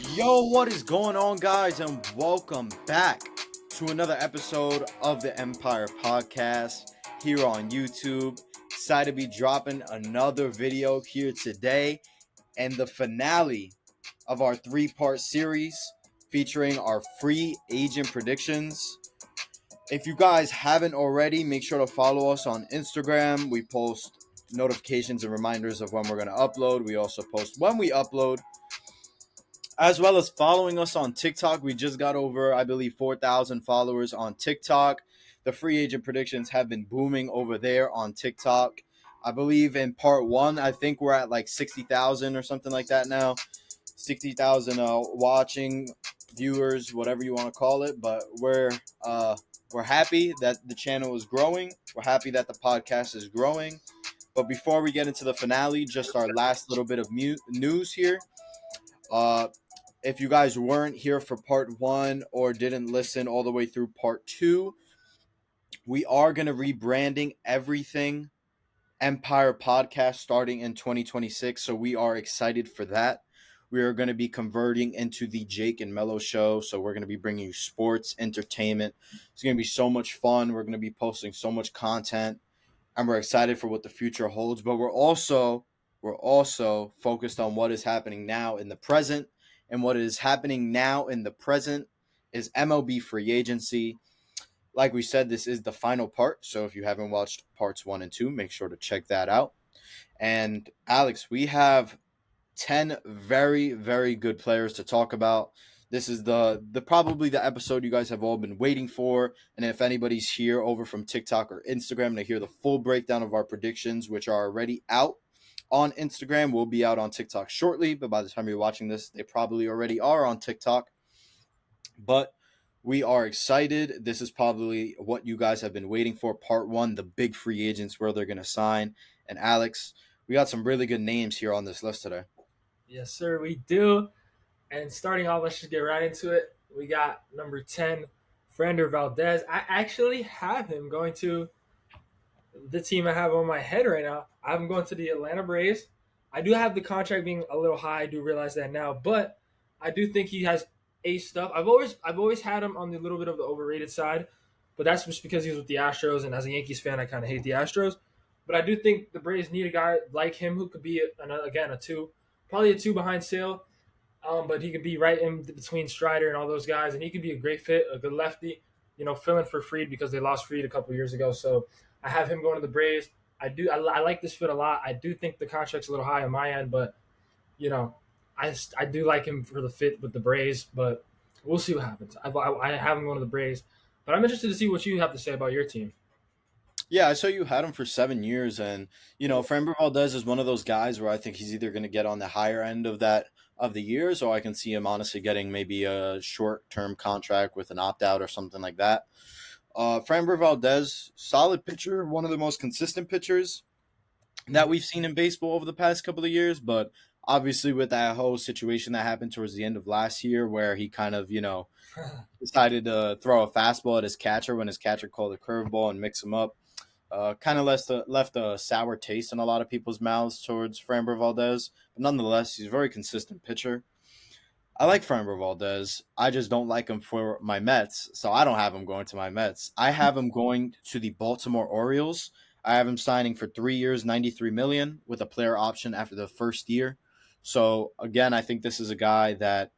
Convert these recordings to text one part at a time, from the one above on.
Yo, what is going on, guys, and welcome back to another episode of the Empire Podcast here on YouTube. Excited to be dropping another video here today and the finale of our three-part series featuring our free agent predictions. If you guys haven't already, make sure to follow us on Instagram. We post notifications and reminders of when we're going to upload. We also post when we upload, as well as following us on TikTok. We just got over, I believe, 4,000 followers on TikTok. The free agent predictions have been booming over there on TikTok. I believe in part one, I think we're at like 60,000 or something like that now. 60,000 watching viewers, whatever you want to call it. But we're happy that the channel is growing. We're happy that the podcast is growing. But before we get into the finale, just our last little bit of news here. If you guys weren't here for part one or didn't listen all the way through part two, we are going to rebranding everything Empire Podcast starting in 2026. So we are excited for that. We are going to be converting into the Jake and Melo show. So we're going to be bringing you sports, entertainment. It's going to be so much fun. We're going to be posting so much content, and we're excited for what the future holds. But we're also focused on what is happening now in the present. And what is happening now in the present is MLB free agency. Like we said, this is the final part. So if you haven't watched parts 1 and 2, make sure to check that out. And Alex, we have 10 very, very good players to talk about. This is the probably the episode you guys have all been waiting for. And if anybody's here over from TikTok or Instagram to hear the full breakdown of our predictions, which are already out on Instagram, will be out on TikTok shortly. But by the time you're watching this, they probably already are on TikTok. But we are excited. This is probably what you guys have been waiting for. Part one, the big free agents, where they're going to sign. And Alex, we got some really good names here on this list today. Yes, sir, we do. And starting off, let's just get right into it. We got number 10, Frander Valdez. I actually have him going to the team I have on my head right now. I have him going to the Atlanta Braves. I do have the contract being a little high. I do realize that now, but I do think he has ace stuff. I've always had him on the little bit of the overrated side, but that's just because he's with the Astros, and as a Yankees fan, I kind of hate the Astros. But I do think the Braves need a guy like him who could be again a two, probably a two behind Sale, but he could be right in between Strider and all those guys, and he could be a great fit, a good lefty. Filling for Fried because they lost Fried a couple years ago. So I have him going to the Braves. I like this fit a lot. I do think the contract's a little high on my end, but you know, I do like him for the fit with the Braves. But we'll see what happens. I have him going to the Braves, but I'm interested to see what you have to say about your team. Yeah, I saw you had him for 7 years, and Framber Valdez is one of those guys where I think he's either going to get on the higher end of that of the years, or I can see him honestly getting maybe a short-term contract with an opt-out or something like that. Framber Valdez, solid pitcher, one of the most consistent pitchers that we've seen in baseball over the past couple of years, but obviously with that whole situation that happened towards the end of last year where he kind of, decided to throw a fastball at his catcher when his catcher called a curveball and mix him up. Kind of left a sour taste in a lot of people's mouths towards Framber Valdez, but nonetheless, he's a very consistent pitcher. I like Framber Valdez. I just don't like him for my Mets, so I don't have him going to my Mets. I have him going to the Baltimore Orioles. I have him signing for 3 years, $93 million, with a player option after the first year. So again, I think this is a guy that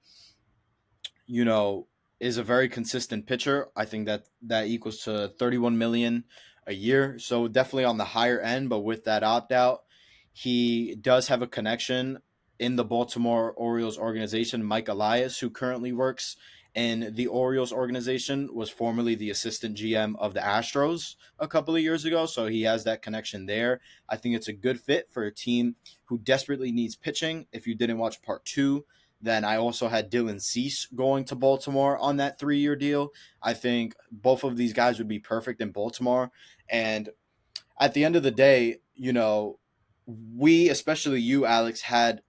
you know is a very consistent pitcher. I think that equals to 31 million a year. So definitely on the higher end, but with that opt out, he does have a connection in the Baltimore Orioles organization. Mike Elias, who currently works in the Orioles organization, was formerly the assistant GM of the Astros a couple of years ago. So he has that connection there. I think it's a good fit for a team who desperately needs pitching. If you didn't watch part two, then I also had Dylan Cease going to Baltimore on that 3 year deal. I think both of these guys would be perfect in Baltimore. And at the end of the day, we, especially you, Alex, had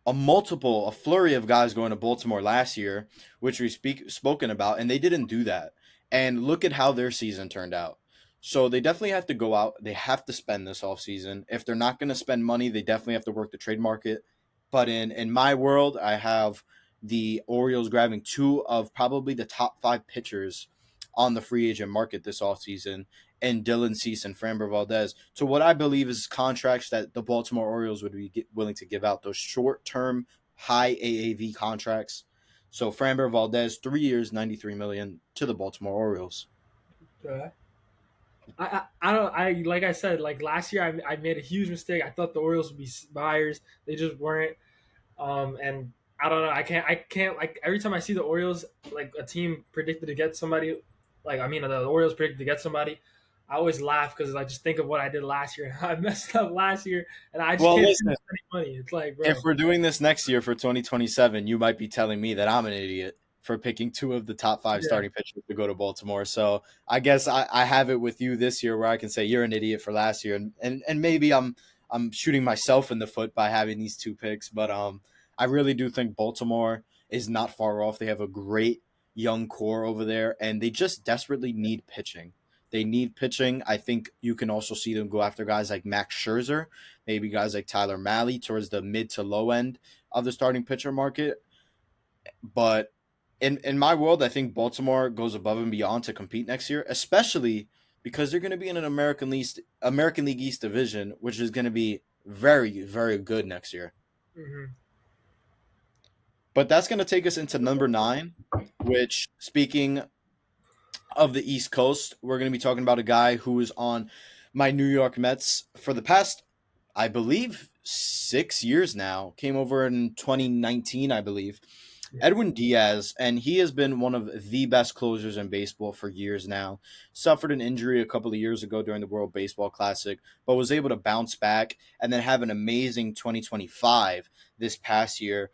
a flurry of guys going to Baltimore last year, which we spoken about, and they didn't do that. And look at how their season turned out. So they definitely have to go out. They have to spend this offseason. If they're not going to spend money, they definitely have to work the trade market. But in my world, I have the Orioles grabbing two of probably the top five pitchers on the free agent market this offseason, and Dylan Cease and Framber Valdez, to what I believe is contracts that the Baltimore Orioles would be willing to give out, those short term, high AAV contracts. So Framber Valdez, 3 years, 93 million to the Baltimore Orioles. Okay. I don't I like I said like last year I made a huge mistake. I thought the Orioles would be buyers. They just weren't. And I don't know. I can't like every time I see the Orioles like a team predicted to get somebody, like I mean the Orioles predicted to get somebody. I always laugh because I just think of what I did last year. I messed up last year, and I just Well, can't listen, spend any money. It's like, if bro, we're doing this next year for 2027, you might be telling me that I'm an idiot for picking two of the top five yeah, starting pitchers to go to Baltimore. So I guess I have it with you this year where I can say you're an idiot for last year, and maybe I'm shooting myself in the foot by having these two picks, but I really do think Baltimore is not far off. They have a great young core over there, and they just desperately need pitching. They need pitching. I think you can also see them go after guys like Max Scherzer, maybe guys like Tyler Malley towards the mid to low end of the starting pitcher market. But in my world, I think Baltimore goes above and beyond to compete next year, especially because they're going to be in an American League East division, which is going to be very very good next year. hmm But that's going to take us into number 9, which, speaking of the East Coast, we're going to be talking about a guy who is on my New York Mets for the past, I believe, 6 years now. Came over in 2019, I believe. yeah, Edwin Diaz, and he has been one of the best closers in baseball for years now. Suffered an injury a couple of years ago during the World Baseball Classic, but was able to bounce back and then have an amazing 2025 this past year.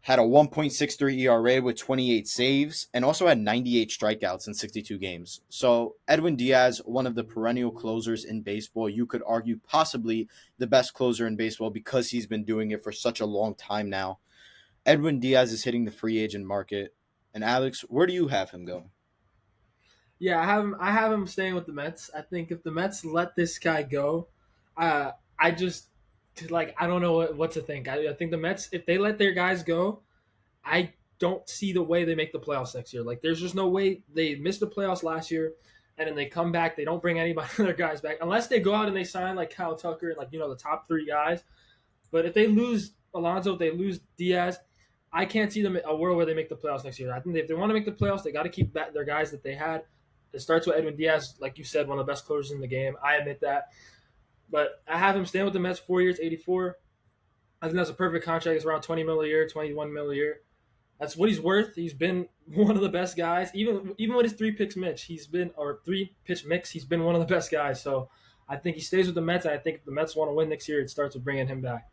Had a 1.63 ERA with 28 saves and also had 98 strikeouts in 62 games. So, Edwin Diaz, one of the perennial closers in baseball, you could argue possibly the best closer in baseball because he's been doing it for such a long time now. Edwin Diaz is hitting the free agent market. And Alex, where do you have him go? yeah. I have him staying with the Mets. I think if the Mets let this guy go, I just like I don't know what to think. I think the Mets if they let their guys go, I don't see the way they make the playoffs next year. Like, there's just no way they missed the playoffs last year, and then they come back. They don't bring anybody of their guys back unless they go out and they sign like Kyle Tucker and like the top three guys. But if they lose Alonso, if they lose Diaz, I can't see them a world where they make the playoffs next year. I think if they want to make the playoffs, they got to keep back their guys that they had. It starts with Edwin Diaz, like you said, one of the best closers in the game. I admit that, but I have him staying with the Mets 4 years, 84. I think that's a perfect contract. It's around 20 mil a year, 21 mil a year. That's what he's worth. He's been one of the best guys. Even with his three pitch mix, he's been one of the best guys. So I think he stays with the Mets. And I think if the Mets want to win next year, it starts with bringing him back.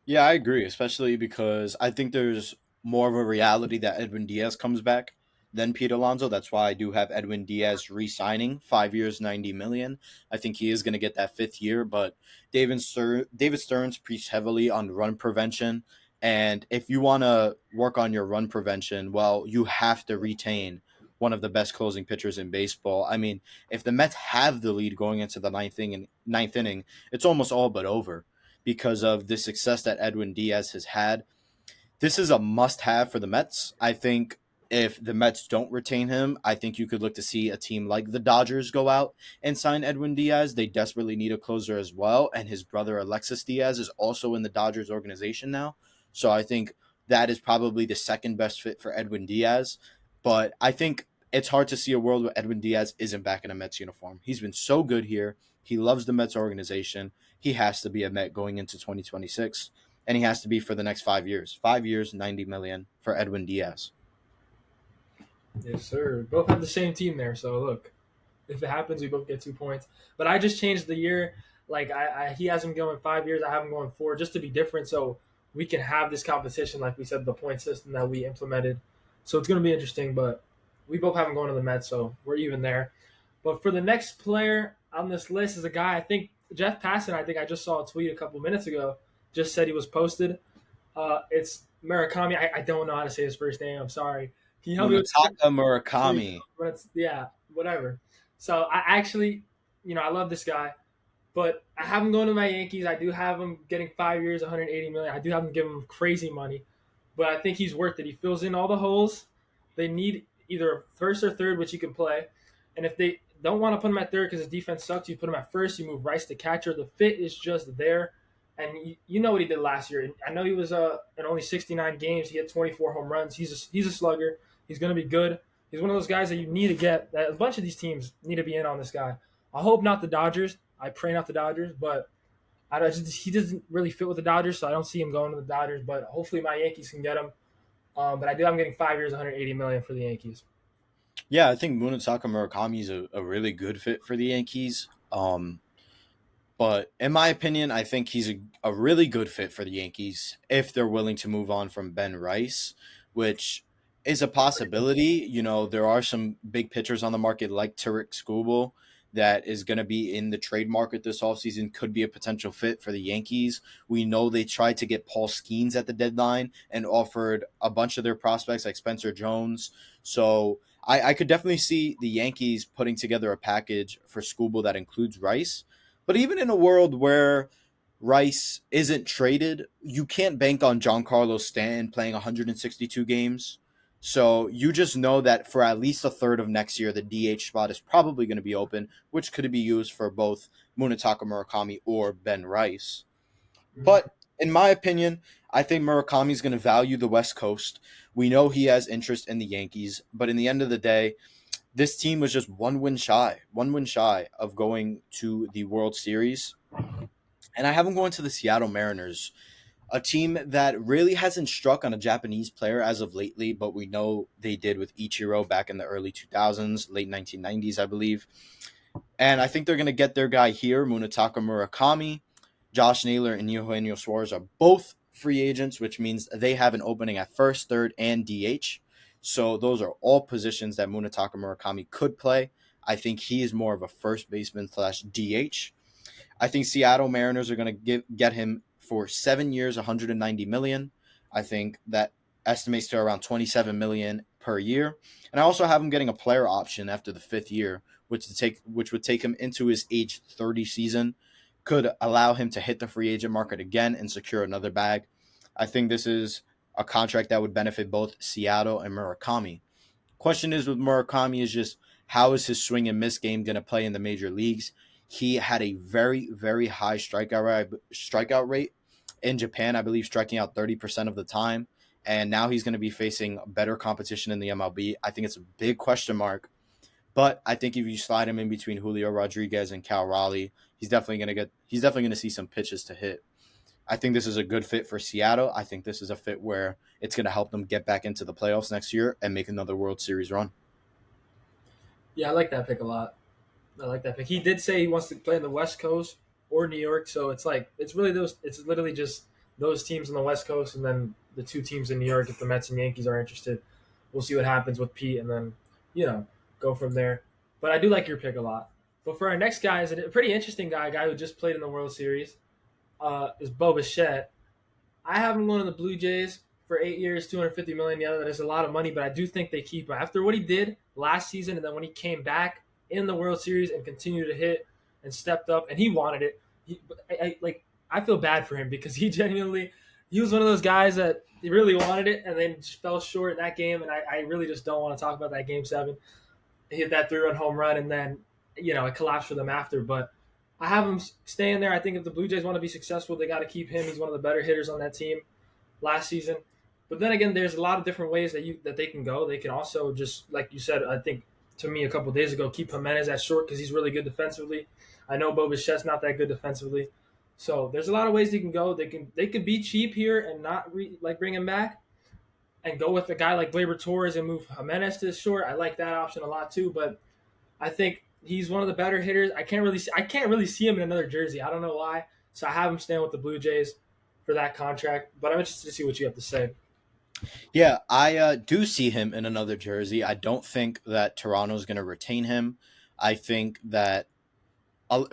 Yeah, I agree, especially because I think there's more of a reality that Edwin Diaz comes back than Pete Alonso. That's why I do have Edwin Diaz re-signing 5 years, 90 million. I think he is going to get that fifth year, but David Stearns preached heavily on run prevention. And if you want to work on your run prevention, well, you have to retain one of the best closing pitchers in baseball. I mean, if the Mets have the lead going into the ninth inning, it's almost all but over because of the success that Edwin Diaz has had. This is a must have for the Mets. I think if the Mets don't retain him, I think you could look to see a team like the Dodgers go out and sign Edwin Diaz. They desperately need a closer as well. And his brother, Alexis Diaz, is also in the Dodgers organization now. So I think that is probably the second best fit for Edwin Diaz. But I think it's hard to see a world where Edwin Diaz isn't back in a Mets uniform. He's been so good here. He loves the Mets organization. He has to be a Met going into 2026, and he has to be for the next 5 years. 5 years, 90 million for Edwin Diaz. Yes, sir. Both have the same team there. So look, if it happens, we both get 2 points. But I just changed the year. Like he has him going 5 years. I have him going four, just to be different, so we can have this competition. Like we said, the point system that we implemented. So it's going to be interesting. But we both have him going to the Mets, so we're even there. But for the next player on this list is a guy I think Jeff Passan. I think I just saw a tweet a couple minutes ago. Just said he was posted. It's Murakami. I don't know how to say his first name. I'm sorry. Can you help me with Munataka there you Murakami. go. But it's, yeah, whatever. So I actually, I love this guy. But I have him going to my Yankees. I do have him getting 5 years, 180 million. I do have him giving him crazy money, but I think he's worth it. He fills in all the holes. They need either first or third, which he can play. And if they don't want to put him at third because his defense sucks, you put him at first. You move Rice to catcher. The fit is just there. And you know what he did last year. I know he was in only 69 games. He had 24 home runs. He's a slugger. He's going to be good. He's one of those guys that you need to get. That a bunch of these teams need to be in on this guy. I hope not the Dodgers. I pray not the Dodgers, but he doesn't really fit with the Dodgers, so I don't see him going to the Dodgers. But hopefully my Yankees can get him. But I do. I'm getting 5 years, 180 million for the Yankees. Yeah, I think Munetaka Murakami is a really good fit for the Yankees. But in my opinion, I think he's a really good fit for the Yankees if they're willing to move on from Ben Rice, which is a possibility. You know, there are some big pitchers on the market like Tarek Skubal that is going to be in the trade market this offseason, could be a potential fit for the Yankees. We know they tried to get Paul Skeens at the deadline and offered a bunch of their prospects like Spencer Jones. So I could definitely see the Yankees putting together a package for Skubal that includes Rice. But even in a world where Rice isn't traded, you can't bank on Giancarlo Stanton playing 162 games. So you just know that for at least a third of next year, the DH spot is probably going to be open, which could be used for both Munetaka Murakami or Ben Rice. Mhm. But in my opinion, I think Murakami is going to value the West Coast. We know he has interest in the Yankees, but in the end of the day, this team was just one win shy of going to the World Series. And I have them going to the Seattle Mariners, a team that really hasn't struck on a Japanese player as of lately, but we know they did with Ichiro back in the early 2000s, late 1990s, I believe. And I think they're going to get their guy here, Munetaka Murakami. Josh Naylor and Eugenio Suarez are both free agents, which means they have an opening at first, third, and DH. So those are all positions that Munetaka Murakami could play. I think he is more of a first baseman slash DH. I think Seattle Mariners are going to get him for 7 years, 190 million. I think that estimates to around 27 million per year. And I also have him getting a player option after the fifth year, which would take him into his age 30 season, could allow him to hit the free agent market again and secure another bag. I think this is a contract that would benefit both Seattle and Murakami. Question is with Murakami is just how is his swing and miss game going to play in the major leagues? He had a very, very high strikeout rate in Japan, I believe, striking out 30% of the time. And now he's going to be facing better competition in the MLB. I think it's a big question mark. But I think if you slide him in between Julio Rodriguez and Cal Raleigh, he's definitely gonna see some pitches to hit. I think this is a good fit for Seattle. I think this is a fit where it's going to help them get back into the playoffs next year and make another World Series run. Yeah, I like that pick a lot. I like that pick. He did say he wants to play in the West Coast or New York, so it's like it's really those. It's literally just those teams on the West Coast, and then the two teams in New York. If the Mets and Yankees are interested, we'll see what happens with Pete, and then you know go from there. But I do like your pick a lot. But for our next guy, is a pretty interesting guy, a guy who just played in the World Series, is Bo Bichette. I have him going to the Blue Jays for 8 years, 250 million. Yeah, that is a lot of money, but I do think they keep him after what he did last season, and then when he came back in the World Series and continued to hit and stepped up, and he wanted it. I feel bad for him because he was one of those guys that he really wanted it and then just fell short in that game, and I really just don't want to talk about that game 7. He hit that 3-run home run, and then it collapsed for them after, but. I have him staying there. I think if the Blue Jays want to be successful, they got to keep him. He's one of the better hitters on that team last season. But then again, there's a lot of different ways that they can go. They can also just, like you said, I think to me a couple of days ago, keep Jimenez at short because he's really good defensively. I know Bo Bichette's not that good defensively, so there's a lot of ways they can go. They could be cheap here and not bring him back, and go with a guy like Gleyber Torres and move Jimenez to short. I like that option a lot too, but I think he's one of the better hitters. I can't really see him in another jersey. I don't know why. So I have him staying with the Blue Jays for that contract. But I'm interested to see what you have to say. Yeah, I do see him in another jersey. I don't think that Toronto's going to retain him. I think that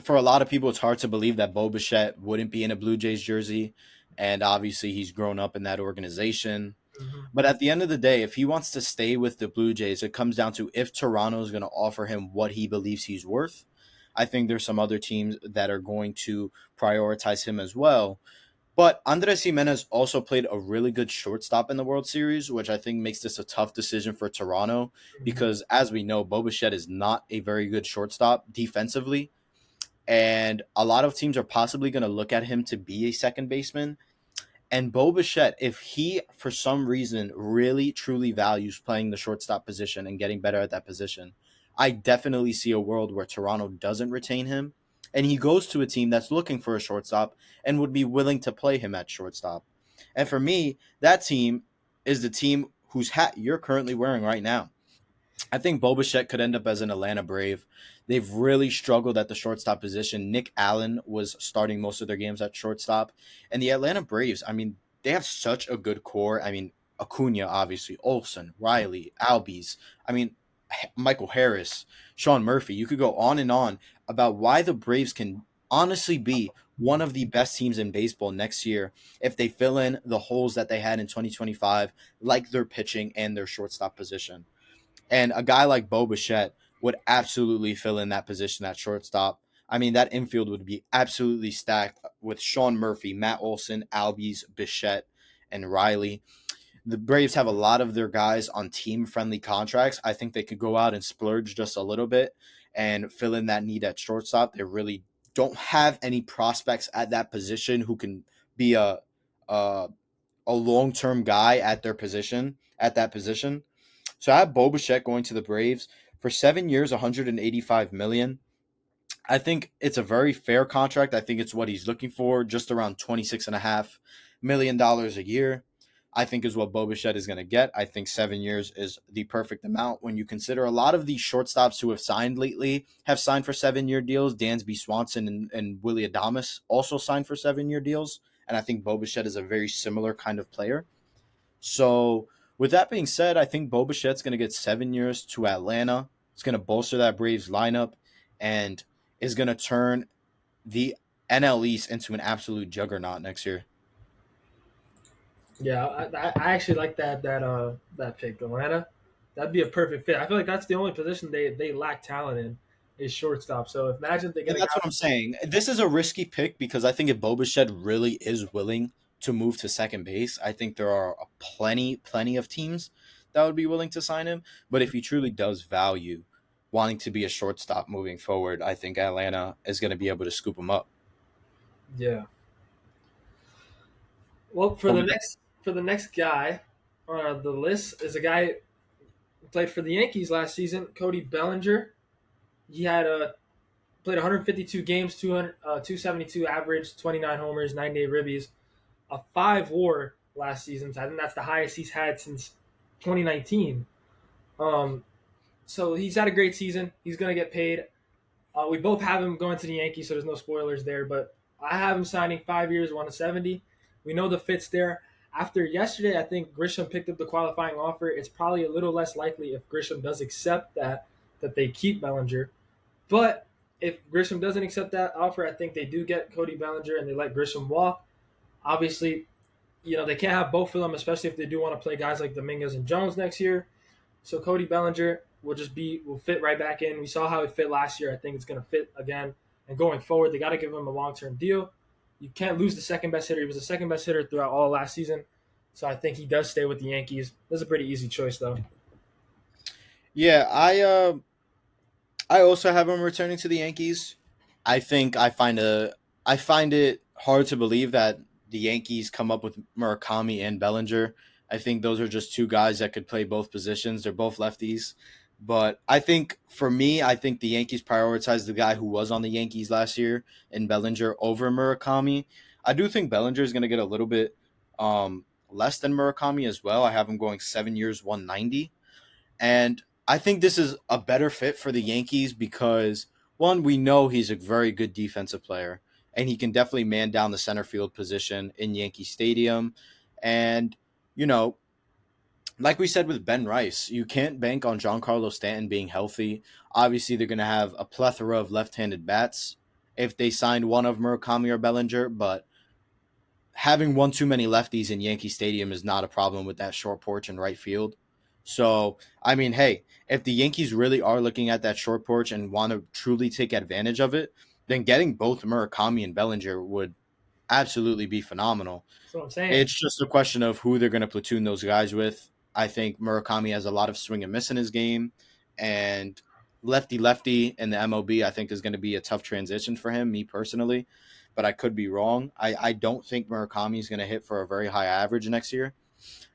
for a lot of people, it's hard to believe that Bo Bichette wouldn't be in a Blue Jays jersey. And obviously, he's grown up in that organization. Mm-hmm. But at the end of the day, if he wants to stay with the Blue Jays, it comes down to if Toronto is going to offer him what he believes he's worth. I think there's some other teams that are going to prioritize him as well. But Andres Jimenez also played a really good shortstop in the World Series, which I think makes this a tough decision for Toronto Mhm. because, as we know, Bo Bichette is not a very good shortstop defensively. And a lot of teams are possibly going to look at him to be a second baseman. And Bo Bichette, if he, for some reason, really truly values playing the shortstop position and getting better at that position, I definitely see a world where Toronto doesn't retain him and he goes to a team that's looking for a shortstop and would be willing to play him at shortstop. And for me, that team is the team whose hat you're currently wearing right now. I think Bo Bichette could end up as an Atlanta Brave. They've really struggled at the shortstop position. Nick Allen was starting most of their games at shortstop. And the Atlanta Braves, I mean, they have such a good core. I mean, Acuna, obviously, Olson, Riley, Albies. I mean, Michael Harris, Sean Murphy. You could go on and on about why the Braves can honestly be one of the best teams in baseball next year if they fill in the holes that they had in 2025, like their pitching and their shortstop position. And a guy like Bo Bichette would absolutely fill in that position at shortstop. I mean, that infield would be absolutely stacked with Sean Murphy, Matt Olson, Albies, Bichette, and Riley. The Braves have a lot of their guys on team friendly contracts. I think they could go out and splurge just a little bit and fill in that need at shortstop. They really don't have any prospects at that position who can be a, a long term guy at their position, at that position. So I have Bo Bichette going to the Braves for 7 years, 185 million. I think it's a very fair contract. I think it's what he's looking for, just around $26.5 million a year. I think is what Bo Bichette is going to get. I think 7 years is the perfect amount when you consider a lot of these shortstops who have signed lately have signed for 7 year deals. Dansby Swanson and Willie Adames also signed for 7 year deals. And I think Bo Bichette is a very similar kind of player. So, with that being said, I think Bo Bichette's going to get 7 years to Atlanta. It's going to bolster that Braves lineup and is going to turn the NL East into an absolute juggernaut next year. Yeah, I actually like that pick, Atlanta. That'd be a perfect fit. I feel like that's the only position they lack talent in is shortstop. So imagine if they And get a that's guy. what I'm saying. This is a risky pick because I think if Bo Bichette really is willing to move to second base, I think there are plenty of teams that would be willing to sign him. But if he truly does value wanting to be a shortstop moving forward, I think Atlanta is going to be able to scoop him up. Yeah. Well, But with for the next guy on the list is a guy who played for the Yankees last season, Cody Bellinger. He had played 152 games, 272 average, 29 homers, 98 ribbies, a 5 WAR last season. So I think that's the highest he's had since 2019. Um, so he's had a great season. He's going to get paid. We both have him going to the Yankees, so there's no spoilers there. But I have him signing 5 years, 170. We know the fit's there. After yesterday, I think Grisham picked up the qualifying offer. It's probably a little less likely if Grisham does accept that they keep Bellinger. But if Grisham doesn't accept that offer, I think they do get Cody Bellinger and they let Grisham walk. Obviously, they can't have both of them, especially if they do want to play guys like Dominguez and Jones next year. So Cody Bellinger will fit right back in. We saw how it fit last year. I think it's going to fit again. And going forward, they got to give him a long term deal. You can't lose the second best hitter. He was the second best hitter throughout all last season. So I think he does stay with the Yankees. This is a pretty easy choice, though. Yeah, I also have him returning to the Yankees. I think I find it hard to believe that the Yankees come up with Murakami and Bellinger. I think those are just two guys that could play both positions. They're both lefties. But I think for me, I think the Yankees prioritize the guy who was on the Yankees last year in Bellinger over Murakami. I do think Bellinger is going to get a little bit less than Murakami as well. I have him going 7 years, 190. And I think this is a better fit for the Yankees because one, we know he's a very good defensive player and he can definitely man down the center field position in Yankee Stadium. And, you know, like we said with Ben Rice, you can't bank on Giancarlo Stanton being healthy. Obviously, they're going to have a plethora of left handed bats if they signed one of Murakami or Bellinger, but having one too many lefties in Yankee Stadium is not a problem with that short porch in right field. So, I mean, hey, if the Yankees really are looking at that short porch and want to truly take advantage of it, then getting both Murakami and Bellinger would absolutely be phenomenal. That's what I'm saying. It's just a question of who they're going to platoon those guys with. I think Murakami has a lot of swing and miss in his game, and lefty lefty in the MLB, I think is going to be a tough transition for him, me personally. But I could be wrong. I don't think Murakami is going to hit for a very high average next year.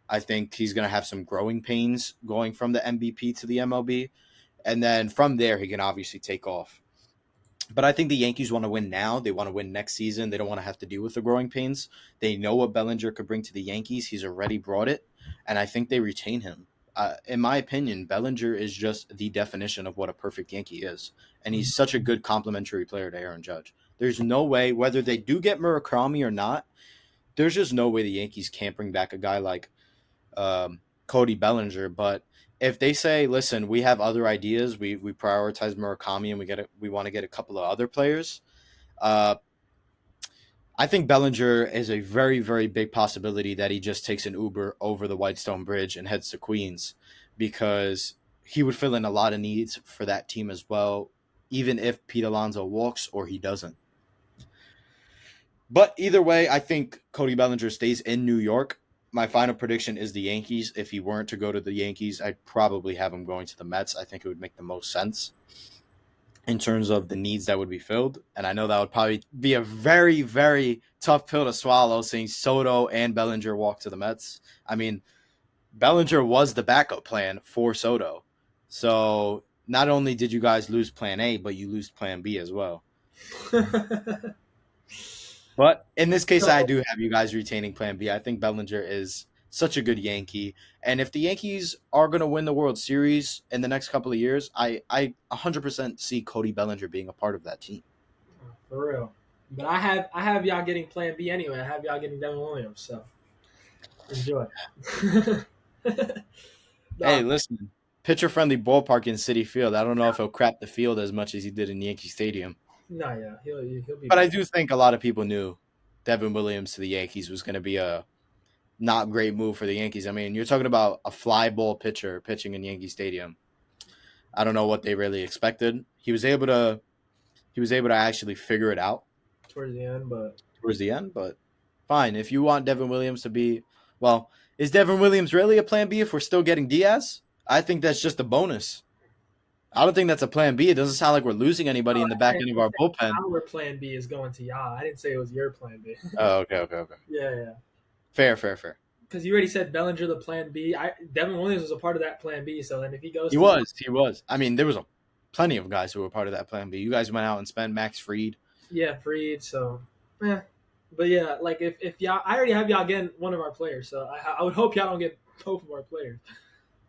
I think he's going to have some growing pains going from the MVP to the MLB. And then from there, he can obviously take off. But I think the Yankees want to win now. They want to win next season. They don't want to have to deal with the growing pains. They know what Bellinger could bring to the Yankees. He's already brought it. And I think they retain him. In my opinion, Bellinger is just the definition of what a perfect Yankee is. And he's such a good complementary player to Aaron Judge. There's no way, whether they do get Murakami or not, there's just no way the Yankees can't bring back a guy like Cody Bellinger. But if they say, "Listen, we have other ideas. We prioritize Murakami, and we want to get a couple of other players," uh, I think Bellinger is a very very big possibility that he just takes an Uber over the Whitestone Bridge and heads to Queens, because he would fill in a lot of needs for that team as well, even if Pete Alonso walks or he doesn't. But either way, I think Cody Bellinger stays in New York. My final prediction is the Yankees. If he weren't to go to the Yankees, I'd probably have him going to the Mets. I think it would make the most sense in terms of the needs that would be filled. And I know that would probably be a very, very tough pill to swallow, seeing Soto and Bellinger walk to the Mets. I mean, Bellinger was the backup plan for Soto. So not only did you guys lose plan A, but you lose plan B as well. But in this case, I So, do have you guys retaining Plan B. I think Bellinger is such a good Yankee, and if the Yankees are going to win the World Series in the next couple of years, I 100% see Cody Bellinger being a part of that team. for real. But I have y'all getting Plan B anyway. I have y'all getting Devin Williams. So enjoy. Hey, No, listen, pitcher friendly ballpark in City Field. I don't know if he'll crap the field as much as he did in Yankee Stadium, no, yeah, he'll be but I back. do think a lot of people knew Devin Williams to the Yankees was going to be a not great move for the Yankees. I mean, you're talking about a fly ball pitcher pitching in Yankee Stadium. I don't know what they really expected. He was able to actually figure it out Towards the end, but towards the end, but fine. If you want Devin Williams to be, well, is Devin Williams really a plan B if we're still getting Diaz? I think that's just a bonus. I don't think that's a plan B. It doesn't sound like we're losing anybody in the back end of I our said bullpen. our Plan B is going to y'all. I didn't say it was your Plan B. Oh, okay, okay, okay. Yeah, yeah. Fair, fair, fair. Because you already said Bellinger the Plan B. Devin Williams was a part of that Plan B. So then if he goes He to you, was, he was. I mean, there was plenty of guys who were part of that plan B. You guys went out and spent Max Fried. yeah, Freed. So, yeah. But yeah, like if y'all, I already have y'all getting one of our players. So I would hope y'all don't get both of our players.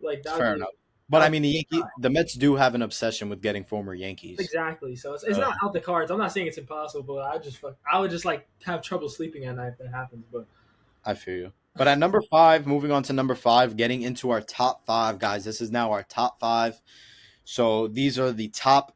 Like that would Fair be enough. that But I would mean, the Mets do have an obsession with getting former Yankees. exactly. So it's Uh, not out the cards. I'm not saying it's impossible, but I would just like have trouble sleeping at night if that happens. But I feel you. But at number five, moving on to number five, getting into our top five, guys. This is now our top five. So these are the top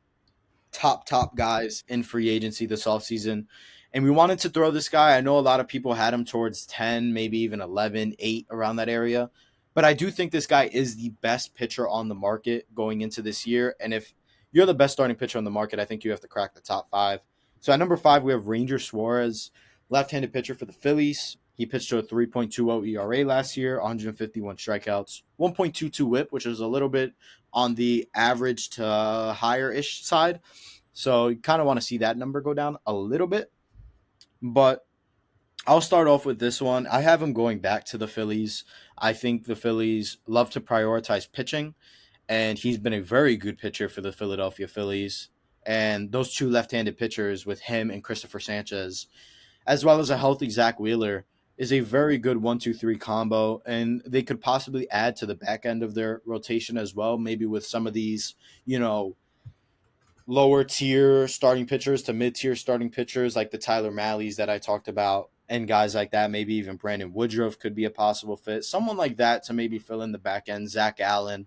guys in free agency this offseason. And we wanted to throw this guy. I know a lot of people had him towards 10, maybe even 11, 8, around that area. But I do think this guy is the best pitcher on the market going into this year. And if you're the best starting pitcher on the market, I think you have to crack the top five. So at number five, we have Ranger Suarez, left-handed pitcher for the Phillies. He pitched to a 3.20 ERA last year, 151 strikeouts, 1.22 whip, which is a little bit on the average to higher-ish side. So you kind of want to see that number go down a little bit. But I'll start off with this one. I have him going back to the Phillies. I think the Phillies love to prioritize pitching, and he's been a very good pitcher for the Philadelphia Phillies. And those two left-handed pitchers with him and Christopher Sanchez, as well as a healthy Zach Wheeler, is a very good 1-2-3 combo. And they could possibly add to the back end of their rotation as well, maybe with some of these, you know, lower tier starting pitchers to mid tier starting pitchers like the Tyler Malleys that I talked about, and guys like that. Maybe even Brandon Woodruff could be a possible fit. Someone like that to maybe fill in the back end, Zach Allen.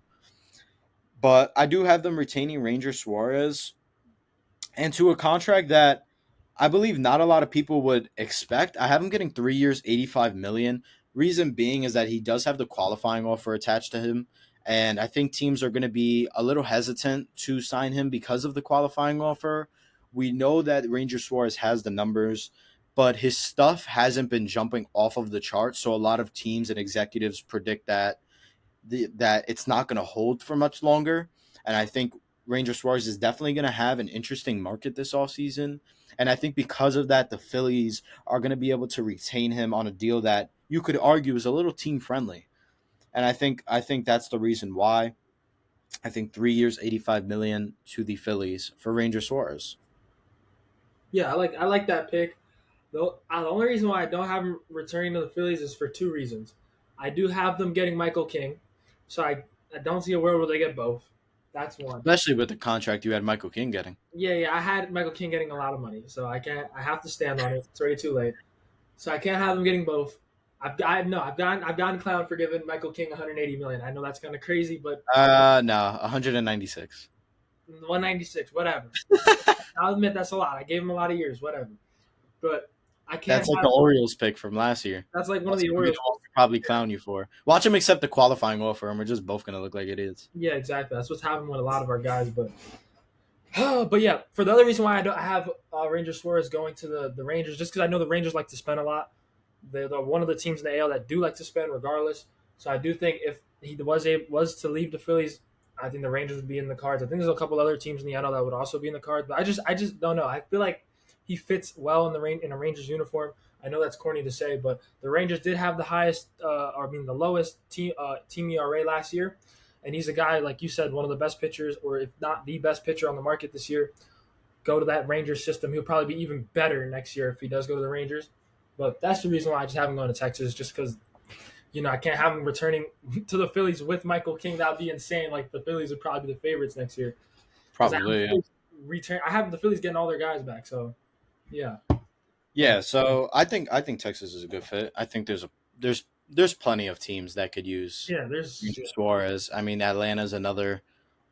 But I do have them retaining Ranger Suarez and to a contract that I believe not a lot of people would expect. I have him getting 3 years, 85 million. Reason being is that he does have the qualifying offer attached to him, And I think teams are going to be a little hesitant to sign him because of the qualifying offer. We know that Ranger Suarez has the numbers, but his stuff hasn't been jumping off of the chart. So a lot of teams and executives predict that that it's not going to hold for much longer. And I think Ranger Suarez is definitely going to have an interesting market this offseason. And I think because of that, the Phillies are going to be able to retain him on a deal that you could argue is a little team friendly. And I think that's the reason why. I think 3 years, 85 million to the Phillies for Ranger Suarez. Yeah, I like that pick. The only reason why I don't have him returning to the Phillies is for two reasons. I do have them getting Michael King, so I don't see a world where they get both. That's one. Especially with the contract you had Michael King getting. Yeah, I had Michael King getting a lot of money, so I can't. I have to stand on it. It's already too late, so I can't have them getting both. I've gotten clown for giving Michael King 180 million. I know that's kind of crazy, but No, 196. 196, whatever. I'll admit that's a lot. I gave him a lot of years, whatever. But I can't That's like have. the Orioles pick from last year. That's like one of That's the gonna be Orioles the one picks. we probably clown you for. Watch him accept the qualifying offer, and we're just both gonna look like idiots. Yeah, exactly. That's what's happening with a lot of our guys. But but yeah, for the other reason why I don't have Ranger Suarez going to the Rangers, just because I know the Rangers like to spend a lot. They're one of the teams in the AL that do like to spend regardless. So I do think if he was to leave the Phillies, I think the Rangers would be in the cards. I think there's a couple other teams in the NL that would also be in the cards, but I just don't know. I feel like he fits well in in a Rangers uniform. I know that's corny to say, but the Rangers did have the highest, or I mean, the lowest team ERA last year, and he's a guy like you said, one of the best pitchers, or if not the best pitcher on the market this year. Go to that Rangers system. He'll probably be even better next year if he does go to the Rangers. But that's the reason why I just haven't gone to Texas, just because I can't have him returning to the Phillies with Michael King. That would be insane. Like the Phillies would probably be the favorites next year because Probably, yeah. I have the Phillies getting all their guys back. So yeah, Yeah, so I think Texas is a good fit. I think there's plenty of teams that could use yeah. There's Ranger Suarez. I mean, Atlanta's another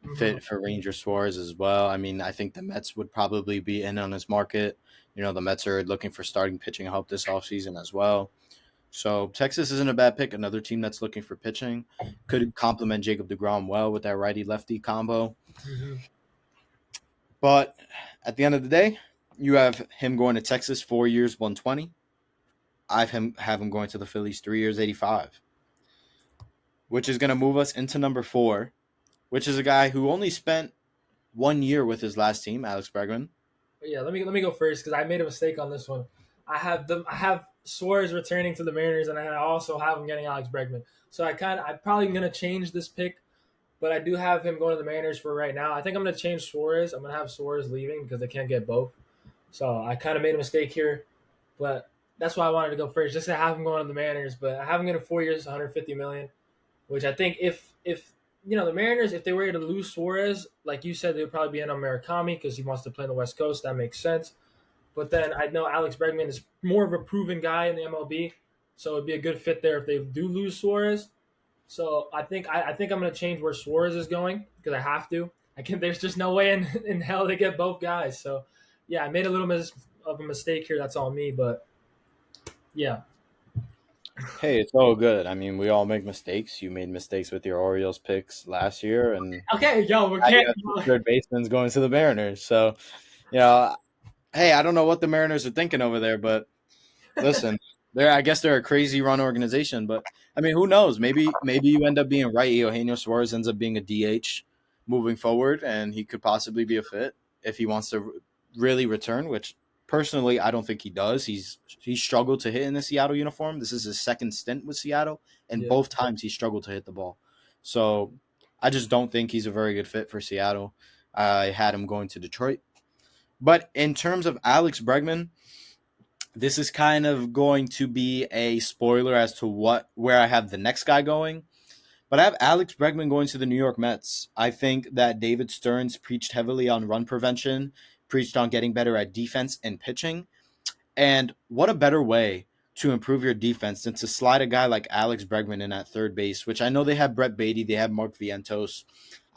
mhm. fit for Ranger Suarez as well. I mean, I think the Mets would probably be in on his market. The Mets are looking for starting pitching help this offseason as well. So Texas isn't a bad pick. Another team that's looking for pitching could complement Jacob DeGrom well with that righty lefty combo. Mhm. But at the end of the day, you have him going to Texas 4 years, 120. I have him going to the Phillies 3 years, 85, which is going to move us into number four, which is a guy who only spent 1 year with his last team, Alex Bregman. Yeah, let me go first because I made a mistake on this one. I have Suarez returning to the Mariners, and I also have him getting Alex Bregman. So I'm probably gonna change this pick, but I do have him going to the Mariners for right now. I think I'm gonna change Suarez. I'm gonna have Suarez leaving because they can't get both. So I kind of made a mistake here, but that's why I wanted to go first, just to have him going to the Mariners. But I have him getting 4 years, 150 million, which I think if the Mariners, if they were to lose Suarez, like you said, they would probably be in on Murakami because he wants to play on the West Coast. That makes sense. But then I know Alex Bregman is more of a proven guy in the MLB, so it'd be a good fit there if they do lose Suarez. So I think I'm gonna change where Suarez is going because I have to. I can. There's just no way in hell to get both guys. So yeah, I made a little of a mistake here. That's all me. But yeah, Hey, it's all good. I mean, we all make mistakes. You made mistakes with your Orioles picks last year, and okay, yo, we now you can't. have two third basemen going to the Mariners. So, you know, hey, I don't know what the Mariners are thinking over there, but listen, I guess they're a crazy run organization, but I mean, who knows? Maybe you end up being right. Eugenio Suarez ends up being a DH moving forward, and he could possibly be a fit if he wants to really return. Which personally, I don't think he does. He's struggled to hit in the Seattle uniform. This is his second stint with Seattle, and Yeah, both times he struggled to hit the ball. So I just don't think he's a very good fit for Seattle. I had him going to Detroit, but in terms of Alex Bregman, this is kind of going to be a spoiler as to where I have the next guy going. But I have Alex Bregman going to the New York Mets. I think that David Stearns preached heavily on run prevention, preached on getting better at defense and pitching. And what a better way to improve your defense than to slide a guy like Alex Bregman in at third base, which I know they have Brett Beatty, they have Mark Vientos.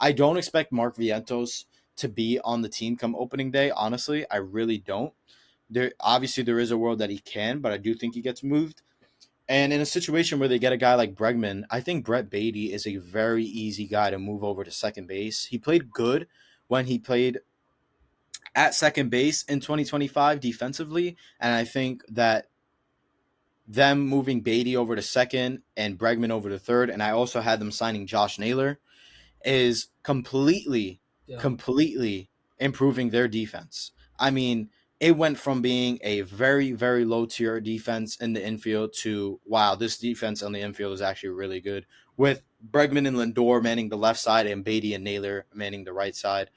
I don't expect Mark Vientos to be on the team come opening day. Honestly, I really don't. There is a world that he can, but I do think he gets moved. And in a situation where they get a guy like Bregman, I think Brett Beatty is a very easy guy to move over to second base. He played good when he played at second base in 2025 defensively, and I think that them moving Beatty over to second and Bregman over to third, and I also had them signing Josh Naylor, is Yeah. completely improving their defense. I mean, it went from being a very, very low tier defense in the infield to wow, this defense on the infield is actually really good. With Bregman and Lindor manning the left side and Beatty and Naylor manning the right side.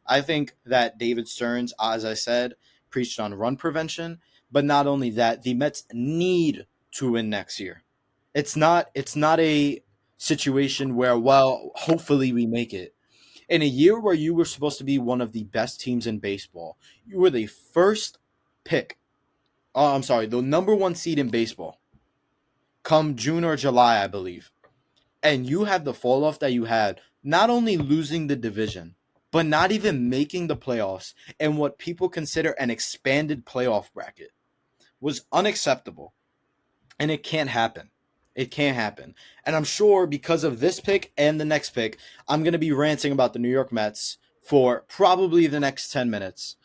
I think that David Stearns, as I said, preached on run prevention, but not only that, the Mets need to win next year. It's not a situation where, well, hopefully we make it. In a year where you were supposed to be one of the best teams in baseball, you were the first pick. Oh, I'm sorry, the number one seed in baseball come June or July, I believe. And you have the fall off that you had, not only losing the division, but not even making the playoffs and what people consider an expanded playoff bracket was unacceptable. And it can't happen. It can't happen. And I'm sure because of this pick and the next pick, I'm going to be ranting about the New York Mets for probably the next 10 minutes.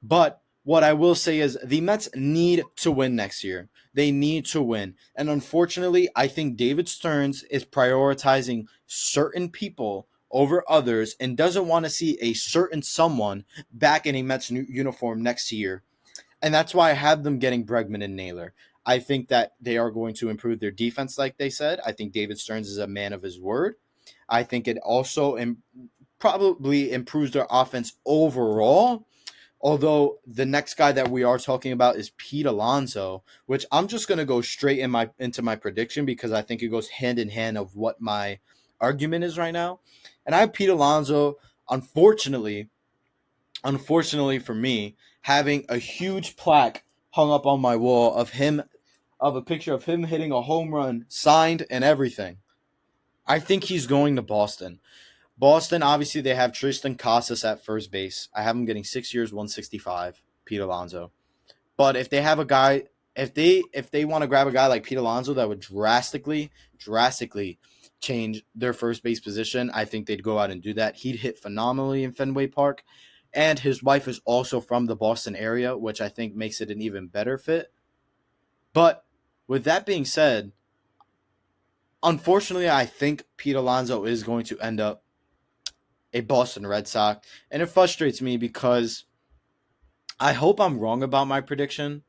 But what I will say is the Mets need to win next year. They need to win. And unfortunately, I think David Stearns is prioritizing certain people over others and doesn't want to see a certain someone back in a Mets uniform next year. And that's why I have them getting Bregman and Naylor. I think that they are going to improve their defense, like they said. I think David Stearns is a man of his word. I think it also probably improves their offense overall. Although the next guy that we are talking about is Pete Alonso, which I'm just going to go straight into my prediction because I think it goes hand in hand of what my argument is right now. And I have Pete Alonso, unfortunately, unfortunately for me, having a huge plaque hung up on my wall of a picture of him hitting a home run, signed and everything. I think he's going to Boston. Boston, obviously, they have Tristan Casas at first base. I have him getting 6 years, 165. Pete Alonso. But if they have a guy, if they want to grab a guy like Pete Alonso that would drastically change their first base position, I think they'd go out and do that. He'd hit phenomenally in Fenway Park, and his wife is also from the Boston area, which I think makes it an even better fit. But with that being said, unfortunately, I think Pete Alonso is going to end up a Boston Red Sox, and it frustrates me because I hope I'm wrong about my prediction,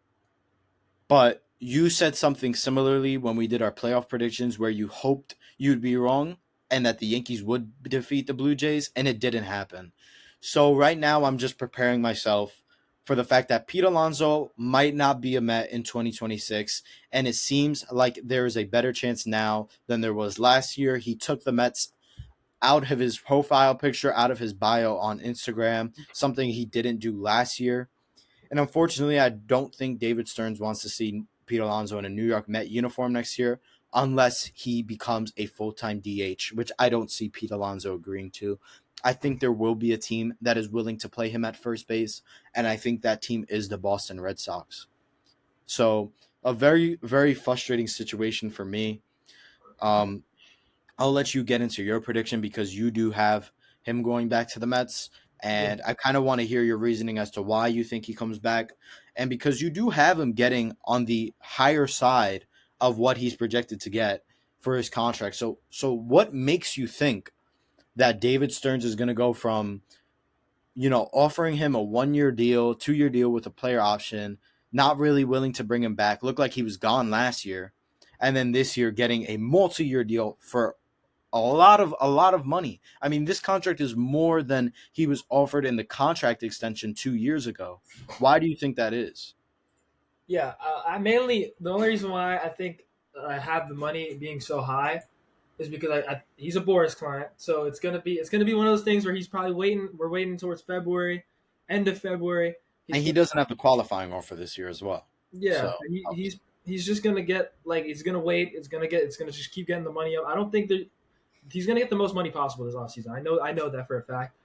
but you said something similarly when we did our playoff predictions where you hoped you'd be wrong and that the Yankees would defeat the Blue Jays, and it didn't happen. So right now, I'm just preparing myself for the fact that Pete Alonso might not be a Met in 2026, and it seems like there is a better chance now than there was last year. He took the Mets out of his profile picture, out of his bio on Instagram, something he didn't do last year. And unfortunately, I don't think David Stearns wants to see Pete Alonso in a New York Met uniform next year unless he becomes a full-time DH, which I don't see Pete Alonso agreeing to. I think there will be a team that is willing to play him at first base, and I think that team is the Boston Red Sox. So, a very, very frustrating situation for me. Um, I'll let you get into your prediction because you do have him going back to the Mets. Yeah. And I kind of want to hear your reasoning as to why you think he comes back. And because you do have him getting on the higher side of what he's projected to get for his contract. So what makes you think that David Stearns is going to go from, offering him a 1 year deal, 2 year deal with a player option, not really willing to bring him back, looked like he was gone last year, and then this year getting a multi-year deal for a lot of money. I mean, this contract is more than he was offered in the contract extension 2 years ago. Why do you think that is? Yeah, I mainly the only reason why I think I have the money being so high is because he's a Boris client, so it's gonna be one of those things where he's probably waiting. We're waiting towards February, end of February. He's And he gonna doesn't have the qualifying offer this year as well. Yeah, So he's just gonna get like he's gonna wait. It's gonna just keep getting the money up. I don't think that he's gonna get the most money possible this offseason. I know that for a fact.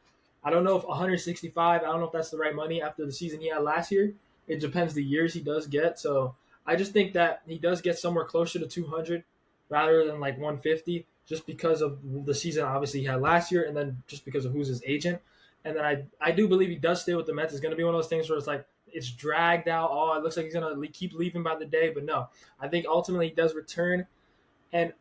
I don't know if 165. I don't know if that's the right money after the season he had last year. It depends the years he does get. So I just think that he does get somewhere closer to 200 rather than like 150, just because of the season obviously he had last year, and then just because of who's his agent. And then I do believe he does stay with the Mets. It's going to be one of those things where it's like it's dragged out. Oh, it looks like he's going to keep leaving by the day, but no, I think ultimately he does return. And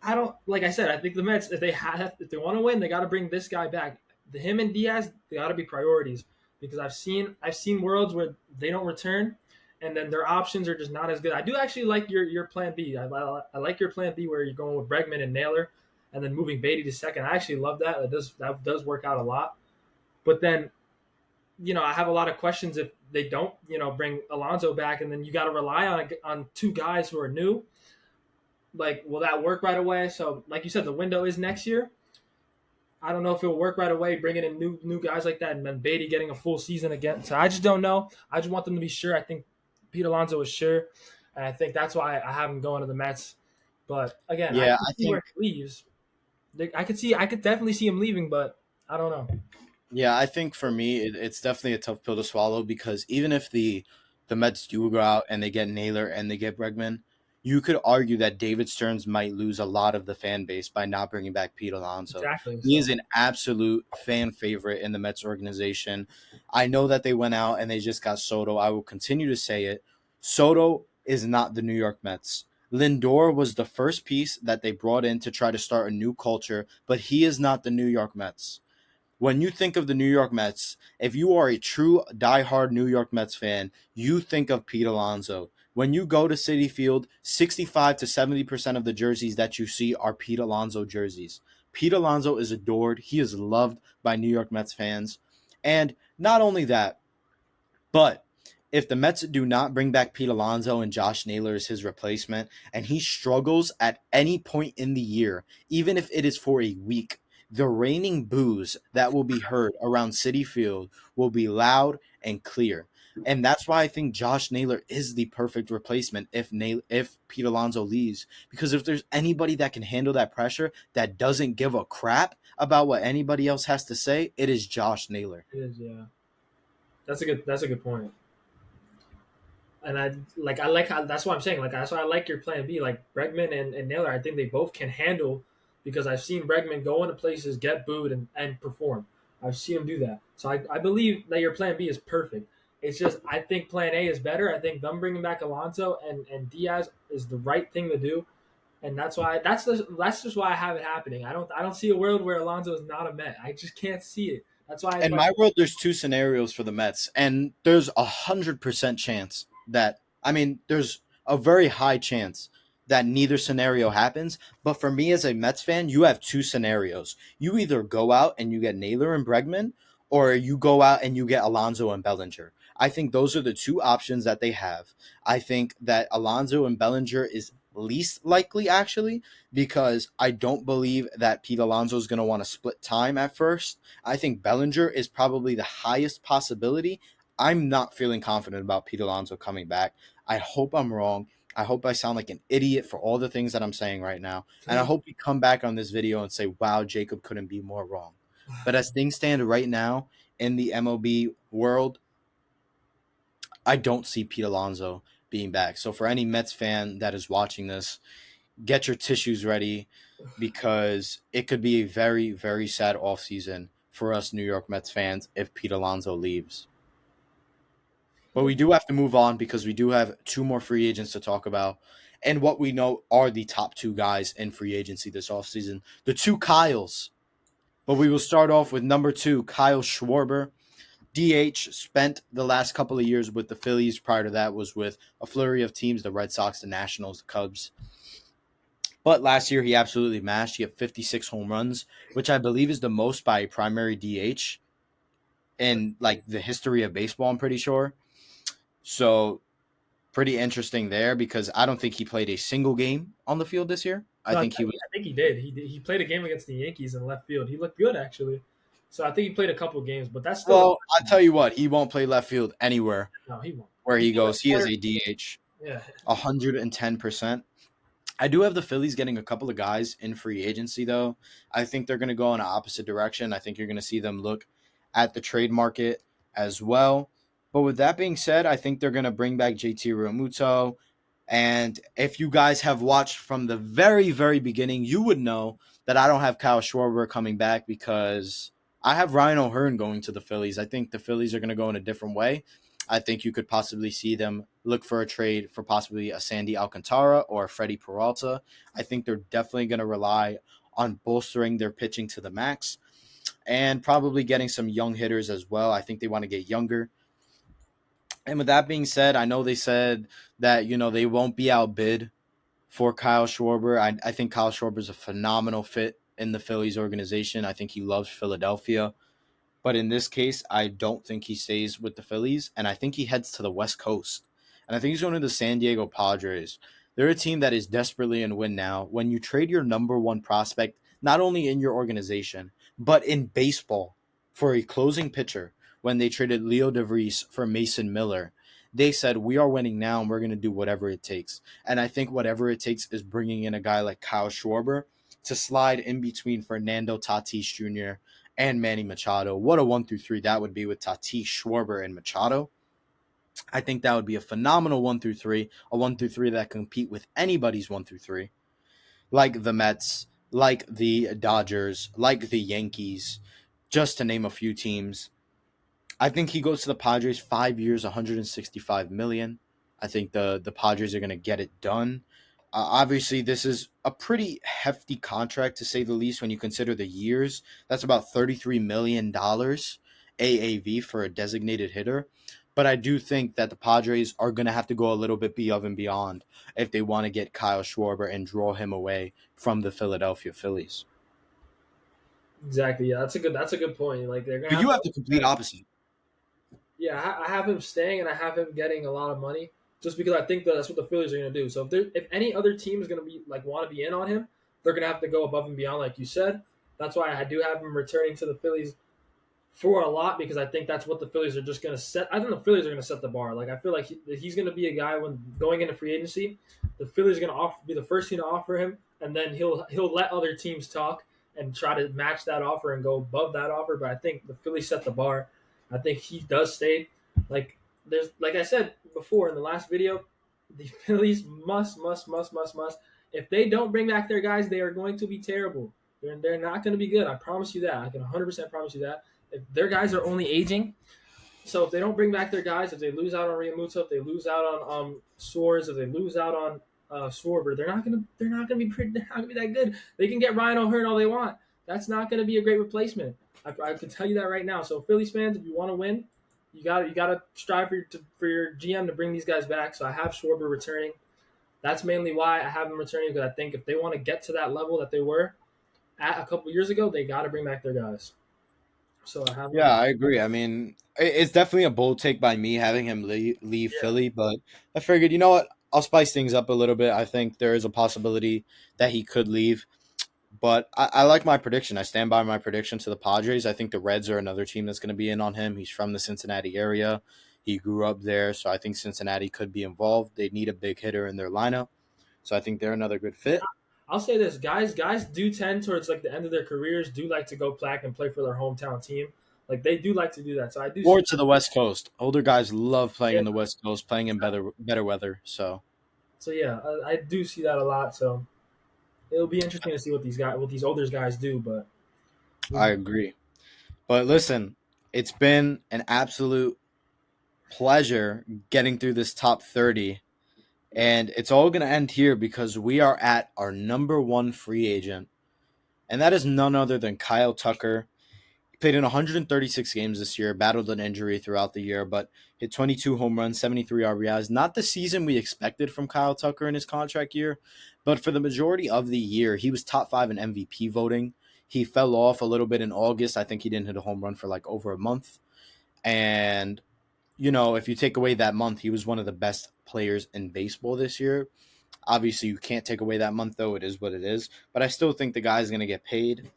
I don't like I said. I think the Mets, if they want to win, they got to bring this guy back. Him and Diaz, they got to be priorities because I've seen worlds where they don't return, and then their options are just not as good. I do actually like your plan B. I like your plan B where you're going with Bregman and Naylor, and then moving Beatty to second. I actually love that. That does work out a lot. But then I have a lot of questions if they don't bring Alonso back, and then you got to rely on two guys who are new. Like, will that work right away? So, like you said, the window is next year. I don't know if it'll work right away, bringing in new guys like that, and then Beatty getting a full season again. So I just don't know. I just want them to be sure. I think Pete Alonso is sure, and I think that's why I have him going to the Mets. But again, I Yeah, can I see where think he leaves. I could definitely see him leaving, but I don't know. Yeah, I think for me, it's definitely a tough pill to swallow because even if the Mets do go out and they get Naylor and they get Bregman, you could argue that David Stearns might lose a lot of the fan base by not bringing back Pete Alonso. Exactly. He is So an absolute fan favorite in the Mets organization. I know that they went out and they just got Soto. I will continue to say it. Soto is not the New York Mets. Lindor was the first piece that they brought in to try to start a new culture, but he is not the New York Mets. When you think of the New York Mets, if you are a true diehard New York Mets fan, you think of Pete Alonso. When you go to Citi Field, 65 to 70% of the jerseys that you see are Pete Alonso jerseys. Pete Alonso is adored. He is loved by New York Mets fans. And not only that, but if the Mets do not bring back Pete Alonso and Josh Naylor is his replacement, and he struggles at any point in the year, even if it is for a week, the raining boos that will be heard around Citi Field will be loud and clear. And that's why I think Josh Naylor is the perfect replacement if Pete Alonso leaves. Because if there's anybody that can handle that pressure, that doesn't give a crap about what anybody else has to say, it is Josh Naylor. it is. Yeah, that's a good point. And I like how that's what I'm saying. Like that's why I like your plan B. Like Bregman and Naylor, I think they both can handle because I've seen Bregman go into places, get booed, and perform. I've seen him do that. So I believe that your plan B is perfect. It's just I think plan A is better. I think them bringing back Alonso and Diaz is the right thing to do, and that's just why I have it happening. I don't see a world where Alonso is not a Met. I just can't see it. That's why In my world, there's two scenarios for the Mets, and there's 100% chance that there's a very high chance that neither scenario happens. But for me as a Mets fan, you have two scenarios. You either go out and you get Naylor and Bregman, or you go out and you get Alonso and Bellinger. I think those are the two options that they have. I think that Alonso and Bellinger is least likely actually because I don't believe that Pete Alonso is going to want to split time at first. I think Bellinger is probably the highest possibility. I'm not feeling confident about Pete Alonso coming back. I hope I'm wrong. I hope I sound like an idiot for all the things that I'm saying right now. And I hope you come back on this video and say, wow, Jacob couldn't be more wrong. But as things stand right now in the MLB world, I don't see Pete Alonso being back. So for any Mets fan that is watching this, get your tissues ready because it could be a very, very sad offseason for us New York Mets fans if Pete Alonso leaves. But we do have to move on because we do have two more free agents to talk about. And what we know are the top two guys in free agency this offseason. The two Kyles. But we will start off with number two, Kyle Schwarber. DH spent the last couple of years with the Phillies. Prior to that was with a flurry of teams, the Red Sox, the Nationals, the Cubs. But last year he absolutely mashed. He had 56 home runs, which I believe is the most by a primary DH in like the history of baseball, I'm pretty sure. So pretty interesting there because I don't think he played a single game on the field this year. I No, I think he think, was I think he did. He played a game against the Yankees in left field. He looked good actually. So I think he played a couple games, but that's still well, I'll tell you what, he won't play left field anywhere no, he won't. where He's he still goes. He is a a DH. yeah. 110%. I do have the Phillies getting a couple of guys in free agency, though. I think they're going to go in an opposite direction. I think you're going to see them look at the trade market as well. But with that being said, I think they're going to bring back JT Realmuto. And if you guys have watched from the very, very beginning, you would know that I don't have Kyle Schwarber coming back because I have Ryan O'Hearn going to the Phillies. I think the Phillies are going to go in a different way. I think you could possibly see them look for a trade for possibly a Sandy Alcantara or a Freddie Peralta. I think they're definitely going to rely on bolstering their pitching to the max and probably getting some young hitters as well. I think they want to get younger. And with that being said, I know they said that, they won't be outbid for Kyle Schwarber. I think Kyle Schwarber is a phenomenal fit in the Phillies organization. I think he loves Philadelphia. But in this case, I don't think he stays with the Phillies, and I think he heads to the West Coast. And I think he's going to the San Diego Padres. They're a team that is desperately in win now. When you trade your number one prospect, not only in your organization, but in baseball for a closing pitcher, when they traded Leo DeVries for Mason Miller, they said, we are winning now and we're going to do whatever it takes. And I think whatever it takes is bringing in a guy like Kyle Schwarber to slide in between Fernando Tatis Jr. and Manny Machado. What a 1 through 3 that would be with Tatis, Schwarber, and Machado. I think that would be a phenomenal 1 through 3, a 1 through 3 that can compete with anybody's 1 through 3, like the Mets, like the Dodgers, like the Yankees, just to name a few teams. I think he goes to the Padres, 5 years, 165 million. I think the Padres are going to get it done. Obviously, this is a pretty hefty contract to say the least when you consider the years. That's about $33 million AAV for a designated hitter. But I do think that the Padres are going to have to go a little bit above and beyond if they want to get Kyle Schwarber and draw him away from the Philadelphia Phillies. Exactly. Yeah, that's a good point. Like they're gonna But have you to have the complete opposite. Yeah, I have him staying and I have him getting a lot of money just because I think that's what the Phillies are going to do. So if any other team is going to be like want to be in on him, they're going to have to go above and beyond, like you said. That's why I do have him returning to the Phillies for a lot because I think that's what the Phillies are just going to set. I think the Phillies are going to set the bar. Like I feel like he's going to be a guy when going into free agency, the Phillies are going to be the first team to offer him, and then he'll let other teams talk and try to match that offer and go above that offer. But I think the Phillies set the bar. I think he does stay. Like like I said before in the last video, the Phillies must. If they don't bring back their guys, they are going to be terrible. They're not going to be good. I promise you that. I can 100% promise you that. If their guys are only aging, so if they don't bring back their guys, if they lose out on Realmuto, if they lose out on Suarez, if they lose out on Schwarber, they're not gonna be that good. They can get Ryan O'Hearn all they want. That's not gonna be a great replacement. I can tell you that right now. So Phillies fans, if you want to win, you gotta strive for your GM to bring these guys back. So I have Schwarber returning. That's mainly why I have him returning because I think if they want to get to that level that they were at a couple years ago, they got to bring back their guys. So I have Yeah, him. I agree. I mean, it's definitely a bold take by me having him leave Yeah, Philly, but I figured, you know what? I'll spice things up a little bit. I think there is a possibility that he could leave, but I like my prediction. I stand by my prediction to the Padres. I think the Reds are another team that's going to be in on him. He's from the Cincinnati area. He grew up there, so I think Cincinnati could be involved. They need a big hitter in their lineup, so I think they're another good fit. I'll say this, guys do tend towards like the end of their careers do like to go back and play for their hometown team. Like they do like to do that. So I do Or see. to the West Coast. Older guys love playing Yeah. in the West Coast, playing in better weather. So So yeah, I do see that a lot. So it'll be interesting to see what these older guys do. But I agree. But listen, it's been an absolute pleasure getting through this top 30. And it's all going to end here because we are at our number one free agent. And that is none other than Kyle Tucker. He played in 136 games this year, battled an injury throughout the year, but hit 22 home runs, 73 RBIs. Not the season we expected from Kyle Tucker in his contract year, but for the majority of the year, he was top 5 in MVP voting. He fell off a little bit in August. I think he didn't hit a home run for like over a month. And, if you take away that month, he was one of the best players in baseball this year. Obviously, you can't take away that month, though. It is what it is. But I still think the guy's going to get paid.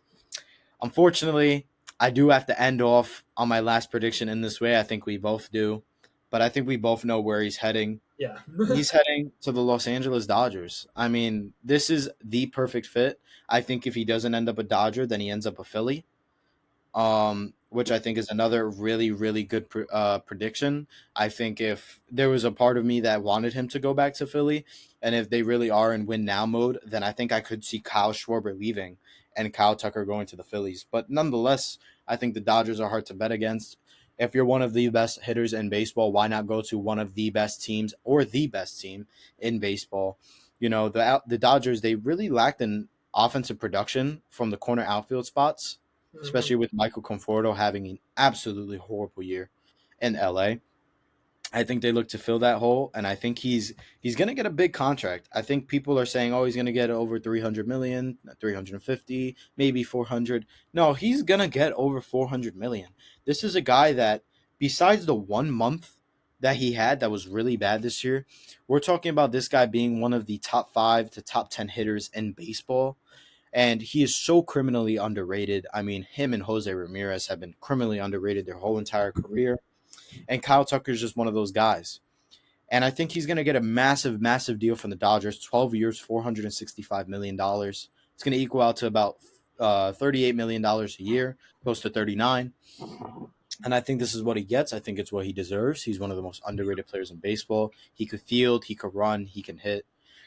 Unfortunately, I do have to end off on my last prediction in this way. I think we both do. But I think we both know where he's heading. yeah, He's heading to the Los Angeles Dodgers. I mean, this is the perfect fit. I think if he doesn't end up a Dodger, then he ends up a Philly. which I think is another really, really good prediction. I think if there was a part of me that wanted him to go back to Philly, and if they really are in win now mode, then I think I could see Kyle Schwarber leaving and Kyle Tucker going to the Phillies. But nonetheless, I think the Dodgers are hard to bet against. If you're one of the best hitters in baseball, why not go to one of the best teams or the best team in baseball? The Dodgers, they really lacked in offensive production from the corner outfield spots, Hmm. especially with Michael Conforto having an absolutely horrible year in LA. I think they look to fill that hole, and I think he's going to get a big contract. I think people are saying, "Oh, he's going to get over 300 million, 350, maybe 400." No, he's going to get over 400 million. This is a guy that, besides the 1 month that he had that was really bad this year, we're talking about this guy being one of the top 5 to top 10 hitters in baseball, and he is so criminally underrated. I mean, him and Jose Ramirez have been criminally underrated their whole entire career, and Kyle Tucker is just one of those guys. And I think he's going to get a massive, massive deal from the Dodgers. 12 years, $465 million. It's going to equal out to about $38 million a year, close to 39. And I think this is what he gets. I think it's what he deserves. He's one of the most underrated players in baseball. He could field, he could run, he can hit.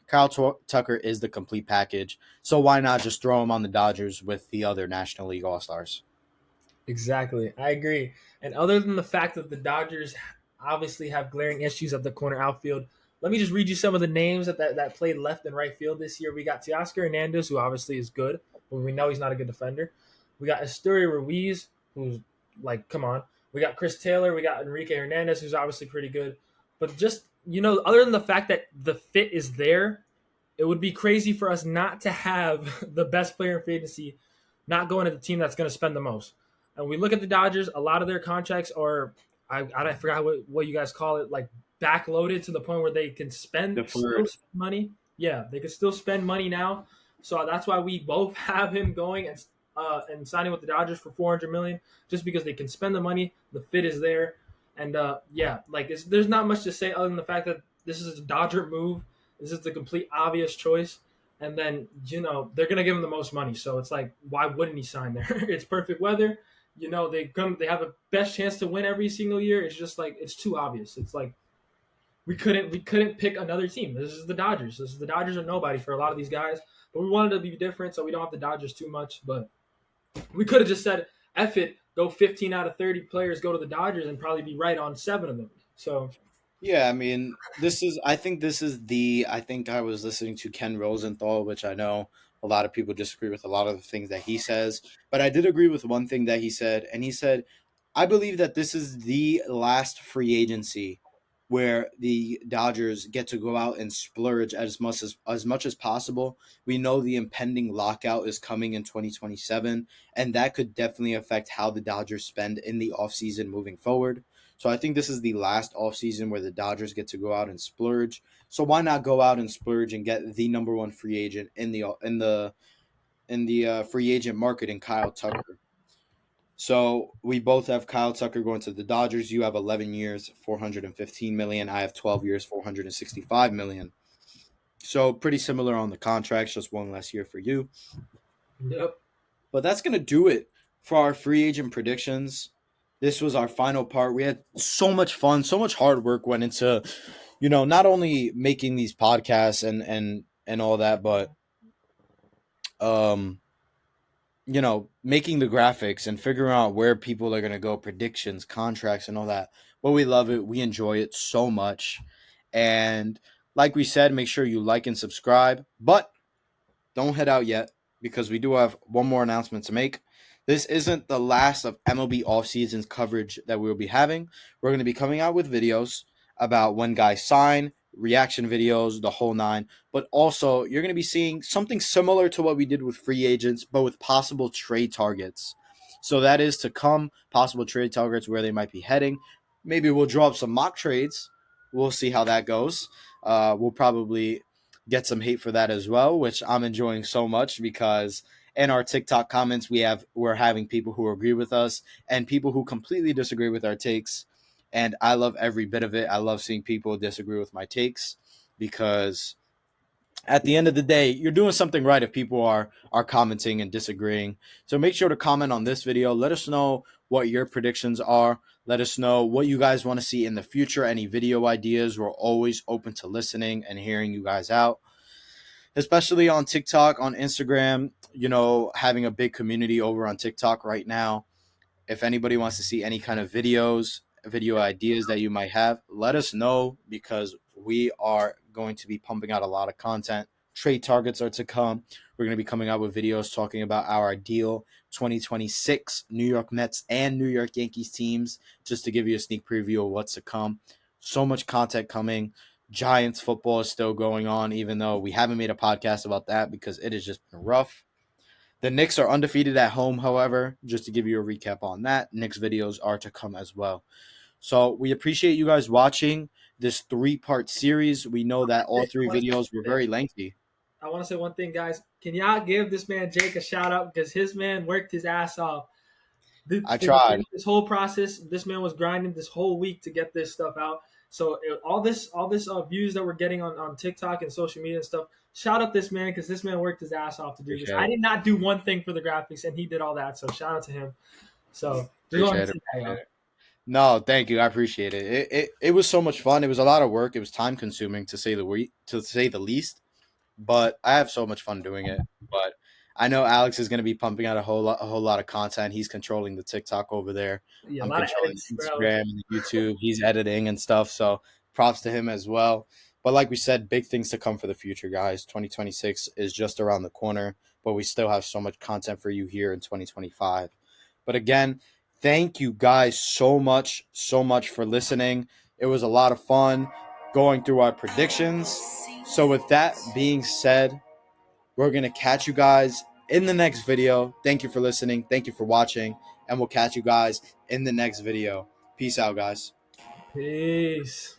Tucker is the complete package. So why not just throw him on the Dodgers with the other National League All Stars? Exactly. I agree. And other than the fact that the Dodgers obviously have glaring issues at the corner outfield, let me just read you some of the names that played left and right field this year. We got Teoscar Hernandez, who obviously is good, but we know he's not a good defender. We got Esteury Ruiz, who's like, come on. We got Chris Taylor. We got Enrique Hernandez, who's obviously pretty good. But just, other than the fact that the fit is there, it would be crazy for us not to have the best player in fantasy not going to the team that's going to spend the most. And we look at the Dodgers, a lot of their contracts are, I forgot what you guys call it, like backloaded to the point where they can still Deferred. spend money. Yeah, they can still spend money now. So that's why we both have him going and signing with the Dodgers for 400 million, just because they can spend the money. The fit is there, and yeah, like there's not much to say other than the fact that this is a Dodger move. This is the complete obvious choice. And then, they're gonna give him the most money. So it's like, why wouldn't he sign there? It's perfect weather. They have a best chance to win every single year. It's just like it's too obvious. It's like we couldn't pick another team. This is the Dodgers. This is the Dodgers are nobody for a lot of these guys. But we wanted to be different, so we don't have the Dodgers too much. But we could have just said, F it, go 15 out of 30 players go to the Dodgers and probably be right on 7 of them. So Yeah, I mean, I think this is I think I was listening to Ken Rosenthal, which I know a lot of people disagree with a lot of the things that he says, but I did agree with one thing that he said, and he said, I believe that this is the last free agency where the Dodgers get to go out and splurge as much as possible. We know the impending lockout is coming in 2027, and that could definitely affect how the Dodgers spend in the offseason moving forward. So I think this is the last offseason where the Dodgers get to go out and splurge. So why not go out and splurge and get the number one free agent in the free agent market in Kyle Tucker? So we both have Kyle Tucker going to the Dodgers. You have 11 years, 415 million. I have 12 years, 465 million. So pretty similar on the contracts, just one less year for you. yep. But that's going to do it for our free agent predictions. This was our final part. We had so much fun, so much hard work went into, not only making these podcasts and all that, but um, making the graphics and figuring out where people are going to go, predictions, contracts, and all that. But we love it. We enjoy it so much. And like we said, make sure you like and subscribe. But don't head out yet because we do have one more announcement to make. This isn't the last of MLB offseason's coverage that we'll be having. We're going to be coming out with videos about when guys sign, reaction videos, the whole nine. But also, you're going to be seeing something similar to what we did with free agents, but with possible trade targets. So that is to come, possible trade targets, where they might be heading. Maybe we'll draw up some mock trades. We'll see how that goes. We'll probably get some hate for that as well, which I'm enjoying so much because in our TikTok comments we're having people who agree with us and people who completely disagree with our takes. And I love every bit of it. I love seeing people disagree with my takes because at the end of the day, you're doing something right if people are commenting and disagreeing. So make sure to comment on this video. Let us know what your predictions are. Let us know what you guys want to see in the future. Any video ideas. We're always open to listening and hearing you guys out, especially on TikTok, on Instagram. Having a big community over on TikTok right now. If anybody wants to see any kind of video ideas that you might have, let us know because we are going to be pumping out a lot of content. Trade targets are to come. We're going to be coming out with videos talking about our ideal 2026 New York Mets and New York Yankees teams, just to give you a sneak preview of what's to come. So much content coming. Giants football is still going on, even though we haven't made a podcast about that because it has just been rough. The Knicks are undefeated at home, however, just to give you a recap on that. Knicks videos are to come as well. So we appreciate you guys watching this three-part series. We know that all three videos were very lengthy. I want to say one thing, guys. Can y'all give this man Jake a shout out because his man worked his ass off. I For tried. this whole process, this man was grinding this whole week to get this stuff out. So all this views that we're getting on TikTok and social media and stuff. Shout out this man because this man worked his ass off to do this. Appreciate I it. did not do one thing for the graphics, and he did all that. So shout out to him. So just wanted to Appreciate it. say that, Appreciate y'all. it. No, thank you. I appreciate it. It was so much fun. It was a lot of work. It was time consuming to say the least. But I have so much fun doing it. But I know Alex is going to be pumping out a whole lot of content. He's controlling the TikTok over there. Yeah, a I'm lot of controlling edits, the bro. Instagram and the YouTube. He's editing and stuff. So props to him as well. But like we said, big things to come for the future, guys. 2026 is just around the corner, but we still have so much content for you here in 2025. But again, thank you guys so much for listening. It was a lot of fun going through our predictions. So, with that being said, we're going to catch you guys in the next video. Thank you for listening. Thank you for watching. And we'll catch you guys in the next video. Peace out, guys. Peace.